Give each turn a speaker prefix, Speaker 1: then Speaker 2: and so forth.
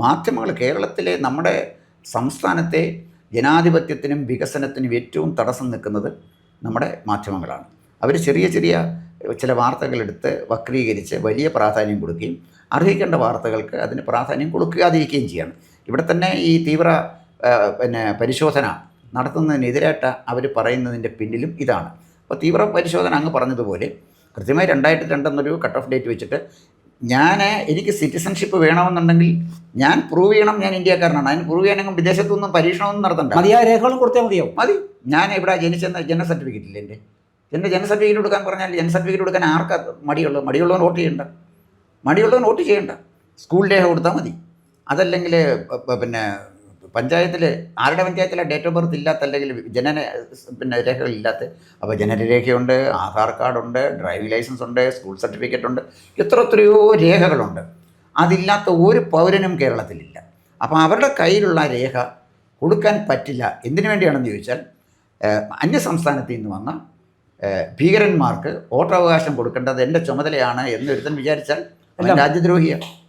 Speaker 1: മാധ്യമങ്ങൾ കേരളത്തിലെ നമ്മുടെ സംസ്ഥാനത്തെ ജനാധിപത്യത്തിനും വികസനത്തിനും ഏറ്റവും തടസ്സം നിൽക്കുന്നത് നമ്മുടെ മാധ്യമങ്ങളാണ്. അവർ ചെറിയ ചെറിയ ചില വാർത്തകളെടുത്ത് വക്രീകരിച്ച് വലിയ പ്രാധാന്യം കൊടുക്കുകയും അർഹിക്കേണ്ട വാർത്തകൾക്ക് അതിന് പ്രാധാന്യം കൊടുക്കാതിരിക്കുകയും ചെയ്യാണ്. ഇവിടെ തന്നെ ഈ തീവ്ര പരിശോധന നടത്തുന്നതിനെതിരായിട്ട് അവർ പറയുന്നതിൻ്റെ പിന്നിലും ഇതാണ്. അപ്പോൾ തീവ്ര പരിശോധന അങ്ങ് പറഞ്ഞതുപോലെ കൃത്യമായി 2002 എന്നൊരു കട്ട് ഓഫ് ഡേറ്റ് വെച്ചിട്ട് എനിക്ക് സിറ്റിസൺഷിപ്പ് വേണമെന്നുണ്ടെങ്കിൽ ഞാൻ പ്രൂവ് ചെയ്യണം ഞാൻ ഇന്ത്യക്കാരനാണ്. അതിന് പ്രൂവ് ചെയ്യാനെങ്കിൽ വിദേശത്തൊന്നും പരീക്ഷണമൊന്നും നടത്തണ്ട,
Speaker 2: മതിയായ രേഖകളും കൊടുത്താൽ മതി.
Speaker 1: ഞാൻ ഇവിടെ ജനിച്ചെന്ന ജനന സർട്ടിഫിക്കറ്റ് ഇല്ല എൻ്റെ ജനന സർട്ടിഫിക്കറ്റ് കൊടുക്കാൻ പറഞ്ഞാൽ ജനന സർട്ടിഫിക്കറ്റ് കൊടുക്കാൻ ആർക്കാ മടിയുള്ളവൻ വോട്ട് ചെയ്യണ്ട. സ്കൂൾ രേഖ കൊടുത്താൽ മതി. അതല്ലെങ്കിൽ പഞ്ചായത്തിൽ ആരുടെ പഞ്ചായത്തിലെ ഡേറ്റ് ഓഫ് ബർത്ത് ഇല്ലാത്ത അല്ലെങ്കിൽ രേഖകളില്ലാത്ത, അപ്പോൾ ജനനരേഖയുണ്ട്, ആധാർ കാർഡുണ്ട്, ഡ്രൈവിംഗ് ലൈസൻസ് ഉണ്ട്, സ്കൂൾ സർട്ടിഫിക്കറ്റ് ഉണ്ട്, എത്രയോ രേഖകളുണ്ട്. അതില്ലാത്ത ഒരു പൗരനും കേരളത്തിലില്ല. അപ്പോൾ അവരുടെ കയ്യിലുള്ള രേഖ കൊടുക്കാൻ പറ്റില്ല. എന്തിനു വേണ്ടിയാണെന്ന് ചോദിച്ചാൽ അന്യസംസ്ഥാനത്ത് നിന്ന് വന്ന ഭീകരന്മാർക്ക് വോട്ടവകാശം കൊടുക്കേണ്ടത് എൻ്റെ ചുമതലയാണ് എന്നൊരുത്തൻ വിചാരിച്ചാൽ രാജ്യദ്രോഹിയാണ്.